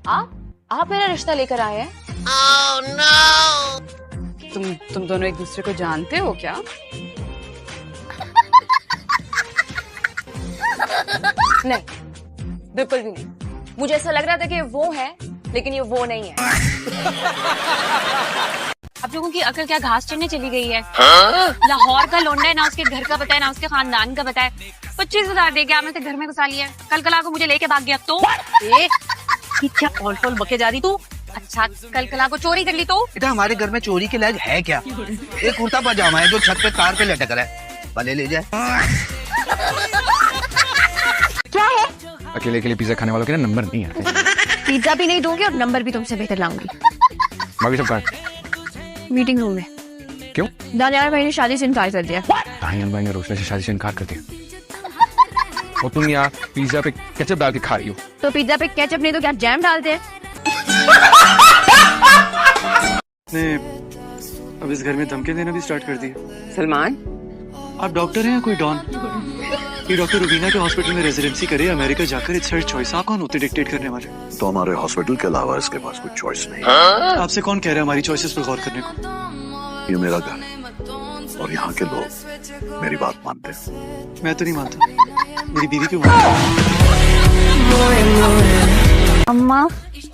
आप मेरा रिश्ता लेकर आए हैं? Oh, no! तुम दोनों एक दूसरे को जानते हो क्या? नहीं, बिल्कुल भी नहीं। मुझे ऐसा लग रहा था कि वो है, लेकिन ये वो नहीं है। आप लोगों की अकल क्या घास चढ़ने चली गई है? लाहौर का लौंडा है, ना उसके घर का पता है, ना उसके खानदान का पता है। 25,000 दे के आपने तो घर में घुसा लिया। कल कला को मुझे लेके भाग गया तो क्या ऑल बके जा रही तू? अच्छा, कल कला को चोरी कर ली तो? बेटा हमारे घर में चोरी के लायक है क्या? एक कुर्ता पजामा है जो छत पे तार पे लटक रहा है, भले ले जाए। क्या है? अकेले पिज्जा खाने वालों के ना नंबर नहीं है। पिज्जा भी नहीं दूंगी और नंबर भी तुमसे बेहतर लाऊंगी। बाकी सब कहाँ? मीटिंग रूम में। क्यों? दानियार भाई ने शादी से इनकार कर दिया। दानियार भाई ने रोशना से शादी से इनकार कर दिया। और तुम यहाँ पिज्जा पे केचप डाल के खा रही हो। तो पिज्जा पे केचप नहीं तो क्या जैम डालते हैं? अब इस घर में धमकी देना भी स्टार्ट कर दी। सलमान, आप डॉक्टर हैं या कोई डॉन? ये डॉक्टर रुबीना के हॉस्पिटल में रेजिडेंसी करे, अमेरिका जाकर इट्स हर चॉइस। आप कौन होते डिक्टेट करने वाले? तो हमारे हॉस्पिटल के अलावा इसके पास कोई चॉइस नहीं। आपसे कौन कह रहा है हमारी चॉइसेस पर गौर करने को? ये मेरा घर है और यहाँ के लोग मेरी बात मानते हैं। मैं तो नहीं मानता। मेरी बीवी क्यों मानती? अम्मा,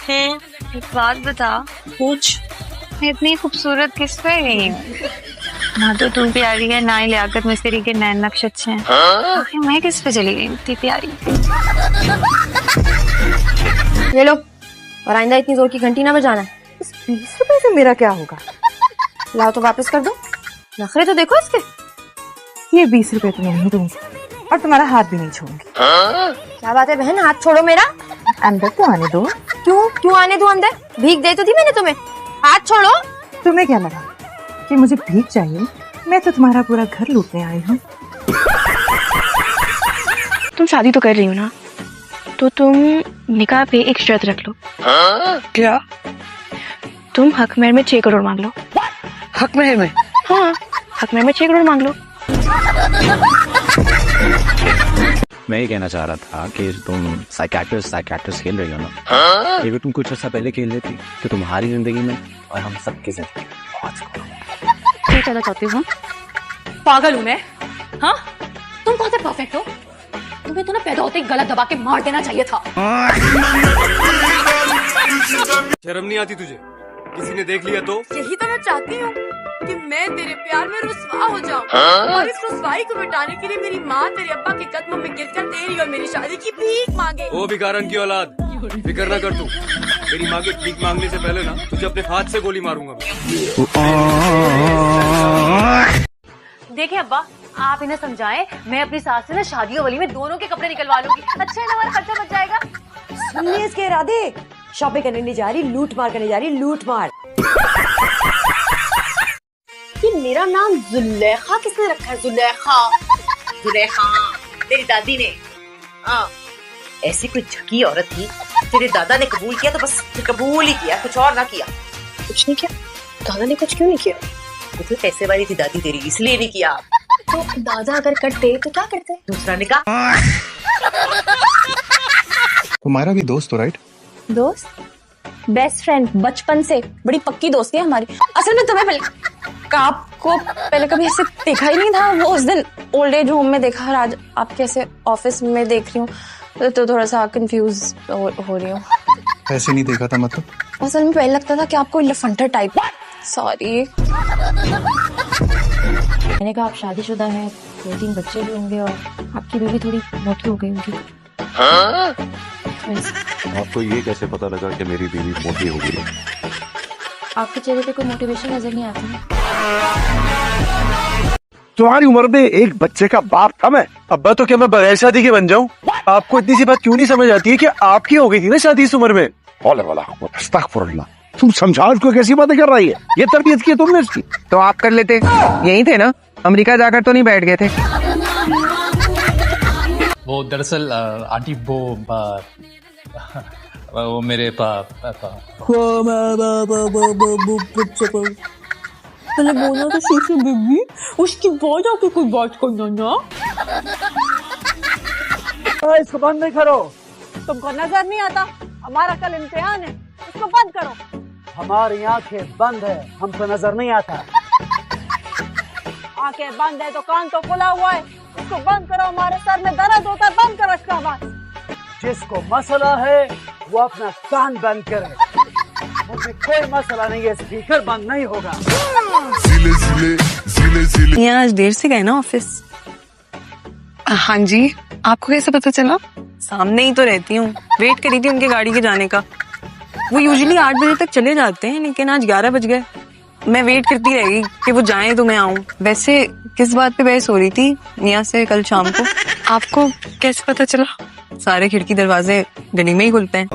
एक बात बता। पूछ। मैं इतनी खूबसूरत किस पे गई हूँ? ना तो तू प्यारी है, ना ही लियाकत मिस्त्री के नैन नक्श अच्छे हैं। आखिर मैं किस पे चली गई इतनी प्यारी? ये लो, और आइंदा इतनी जोर की घंटी ना बजाना है। इस 20 रुपए से मेरा क्या होगा? लाओ तो वापस कर दो। नखरे तो देखो इसके। ये 20 रुपए तो मैं नहीं दूंगी और तुम्हारा हाथ भी नहीं छोड़ूंगी। क्या बात है बहन, हाथ छोड़ो मेरा। अंदर तो आने दो। क्यों आने दो अंदर? भीख दे तो दी मैंने तुम्हें। हाथ छोड़ो। तुम्हें क्या लगा कि मुझे भीख चाहिए? मैं तो तुम्हारा पूरा घर लूटने आई हूँ। तुम शादी तो कर रही हो ना, तो तुम निकाह पे एक शर्त रख लो। क्या? तुम हक मेहर में 6 करोड़ मांग लो। हक मेहर में? हाँ, हक मेहर में 6 करोड़ मांग लो। मैं ये कहना चाह रहा था कि तुम साइकियाट्रिस्ट खेल रही हो ना, अगर तुम कुछ अर्सा पहले खेल लेती तो तुम्हारी जिंदगी में और हम सबकी जिंदगी में बहुत सुकून होगा। क्या कहना चाहती हूँ? पागल हूँ मैं? हाँ, तुम कौन से परफेक्ट हो? तुम्हें तो ना पैदा होते ही गला दबा के मार देना चाहिए था। शर्म नहीं आती तुझे? किसी ने देख लिया तो? यही तो मैं चाहती हूँ कि मैं तेरे प्यार में रुसवा हो जाऊँ, और इस रुसवाई को मिटाने के लिए मेरी माँ तेरे अब्बा के कदमों में गिरकर तेरी और मेरी शादी की भीख मांगे। वो भिखारन की औलाद, फिक्र ना कर तू। मेरी माँ के भीख मांगने से पहले ना तुझे अपने हाथ से गोली मारूंगा। देखिए अब्बा, आप इन्हें समझाएं। मैं अपनी सास से ना शादियों वाली में दोनों के कपड़े निकलवा लूंगी। अच्छा है ना, हमारा खर्चा बच जाएगा। सुनिए इसके इरादे। शॉपिंग करने नहीं जा रही, लूट मार करने जा रही, लूट मार। ये मेरा नाम जुलेखा किसने रखा है? जुलेखा तेरी दादी ने। हाँ, ऐसी कोई झकी औरत थी, तेरे दादा ने कबूल किया तो बस कबूल ही किया, कुछ और ना किया। कुछ नहीं किया? दादा ने कुछ क्यों नहीं किया? वो तो पैसे वाली थी दादी तेरी, इसलिए नहीं किया। तो दादा अगर करते तो क्या करते? दूसरा निकाह। तुम्हारा भी दोस्त हो राइट? दोस्त? बेस्ट फ्रेंड, बचपन से बड़ी पक्की दोस्ती है हमारी। असल में तुम्हें आपको पहले कभी ऐसे देखा ही नहीं था। वो उस दिन ओल्ड एज होम में देखा और आज आपके ऐसे ऑफिस में देख रही हूँ, तो थोड़ा सा कंफ्यूज हो रही हूँ। ऐसे नहीं देखा था मतलब? असल में पहले लगता था कि आपको लफंटर टाइप। सॉरी। मैंने कहा आप शादीशुदा हैं, 2-3 बच्चे भी होंगे और आपकी बीवी थोड़ी मोटी हो गई होगी। आपको ये कैसे पता लगा कि मेरी बीवी मोटी हो गई? आपके चेहरे पे कोई मोटिवेशन नजर नहीं आती है। तुम्हारी उम्र में एक बच्चे का बाप था मैं। अब्बा तो क्या मैं बगैर शादी के बन जाऊं? आपको इतनी सी बात क्यों नहीं समझ आती है कि आपकी हो गई थी ना शादी इस उम्र में? अस्तगफुरुल्लाह, तुम समझा उसको कैसी बातें कर रही है? ये तरबियत की तुमने इसकी? तो आप कर लेते, यही थे ना, अमेरिका जाकर तो नहीं बैठ गए थे। वो दरअसल आंटी वो मेरे पहले बोलना तो शीशे बेबी, उसकी बाद आके कोई बात करना ना। इसको बंद नहीं करो। तुमको नजर नहीं आता? हमारा कल इम्तिहान है, इसको बंद करो। हमारी आंखें बंद है, हमको नजर नहीं आता। आंखें बंद है तो कान तो खुला हुआ है, इसको बंद करो। हमारे सर में दर्द होता है, बंद करो इसका आवाज। जिसको मसला है वो अपना कान बंद करे, मुझे कोई मसला नहीं है, स्पीकर बंद नहीं होगा। यहाँ आज देर से गए ना ऑफिस? हाँ जी, आपको कैसे पता चला? सामने ही तो रहती हूँ, वेट करी थी उनकी गाड़ी के जाने का। वो यूजुअली 8 बजे तक चले जाते हैं, लेकिन आज 11 बज गए। मैं वेट करती रहेगी कि वो जाएं तो मैं आऊँ। वैसे किस बात पे बहस हो रही थी मियाँ से कल शाम को? आपको कैसे पता चला? सारे खिड़की दरवाजे गली में ही खुलते हैं।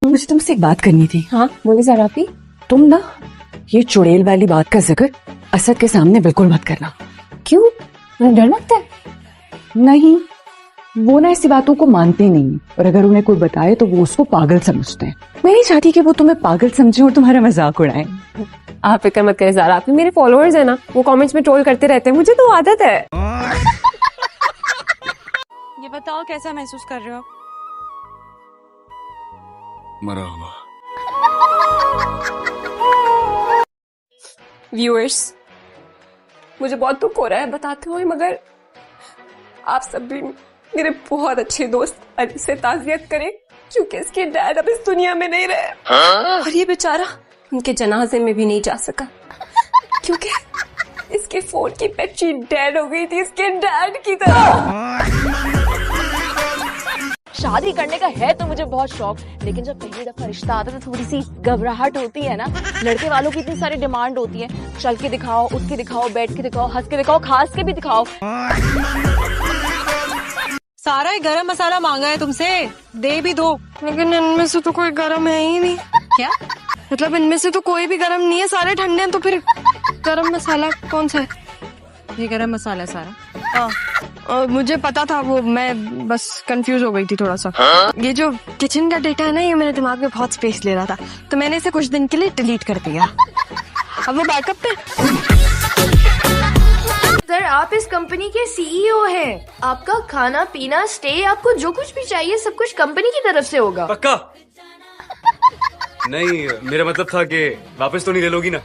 मुझे तुमसे एक बात करनी थी। हाँ बोलिए जरा आपी। तुम ना ये चुड़ैल वाली बात का जिक्र असद के सामने बिल्कुल मत करना। क्यों, उन्हें डर लगता है? नहीं, वो ना ऐसी बातों को मानते नहीं, और अगर उन्हें कोई बताए तो वो उसको पागल समझते हैं। मैं नहीं चाहती कि वो तुम्हें पागल समझे और तुम्हारा मजाक उड़ाएं। आप फिक्र मत करें ज़रा, आप मेरे फॉलोअर्स हैं ना, वो कमेंट्स में ट्रोल करते रहते हैं, मुझे तो आदत है। ये बताओ कैसा महसूस कर रहे हो? मरा हुआ। व्यूअर्स, मुझे बहुत दुख हो रहा है बताते हुए, मगर आप सब भी मेरे बहुत अच्छे दोस्त अली से ताज़ियत करें, क्योंकि इसके डैड अब इस दुनिया में नहीं रहे। और ये बेचारा उनके जनाजे में भी नहीं जा सका, क्योंकि इसके फोन की बैटरी डेड हो गई थी इसके डैड की तरह। शादी करने का है तो मुझे बहुत शौक, लेकिन जब पहली दफा रिश्ता आता है तो थोड़ी सी घबराहट होती है ना। लड़के वालों की इतनी सारी डिमांड होती है, चल के दिखाओ, उठ के दिखाओ, बैठ के दिखाओ, हंस के दिखाओ, खास के भी दिखाओ। सारा ही गरम मसाला मांगा है तुमसे, दे भी दो। लेकिन इनमें से तो कोई गरम है ही नहीं। क्या मतलब? इनमें से तो कोई भी गरम नहीं है, सारे ठंडे हैं। तो फिर गरम मसाला कौन सा है? ये गरम मसाला है सारा। मुझे पता था, वो मैं बस कंफ्यूज हो गई थी थोड़ा सा। ये जो किचन का डेटा है ना, ये मेरे दिमाग में बहुत स्पेस ले रहा था, तो मैंने इसे कुछ दिन के लिए डिलीट कर दिया। अब वो बैकअप पे। सर, आप इस कंपनी के सीईओ हैं, आपका खाना पीना स्टे, आपको जो कुछ भी चाहिए सब कुछ कंपनी की तरफ से होगा। पक्का? नहीं, मेरा मतलब था कि वापस तो नहीं ले लोगी ना?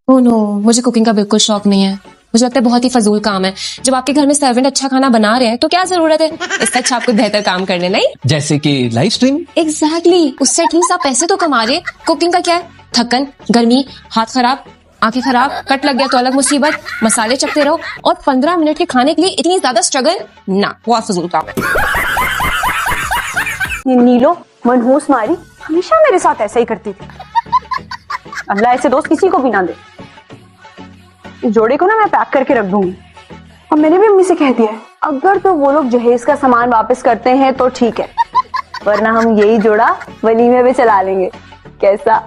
ओह नो, मुझे कुकिंग का बिल्कुल शौक नहीं है। मुझे लगता है बहुत ही फजूल काम है। जब आपके घर में सर्वेंट अच्छा खाना बना रहे हैं तो क्या जरूरत है इससे अच्छा आपको बेहतर काम करने, नहीं? जैसे कि लाइव स्ट्रीम। एग्जैक्टली, उससे एटलीस्ट आप पैसे तो कमा रहे। कुकिंग का क्या है? थकन, गर्मी, हाथ खराब, आंखें खराब, कट लग गया तो अलग मुसीबत, मसाले चखते रहो, और 15 मिनट के खाने के लिए इतनी ज्यादा स्ट्रगल, ना, बहुत फजूल काम है। ये नीलो मनहूस मारी हमेशा मेरे साथ ऐसा ही करती थी। अल्लाह ऐसे दोस्त किसी को भी ना दे। इस जोड़े को ना मैं पैक करके रख दूंगी। और मैंने भी अम्मी से कह दिया है, अगर तो वो लोग जहेज का सामान वापस करते हैं तो ठीक है, वरना हम यही जोड़ा वलीमे में चला लेंगे। कैसा?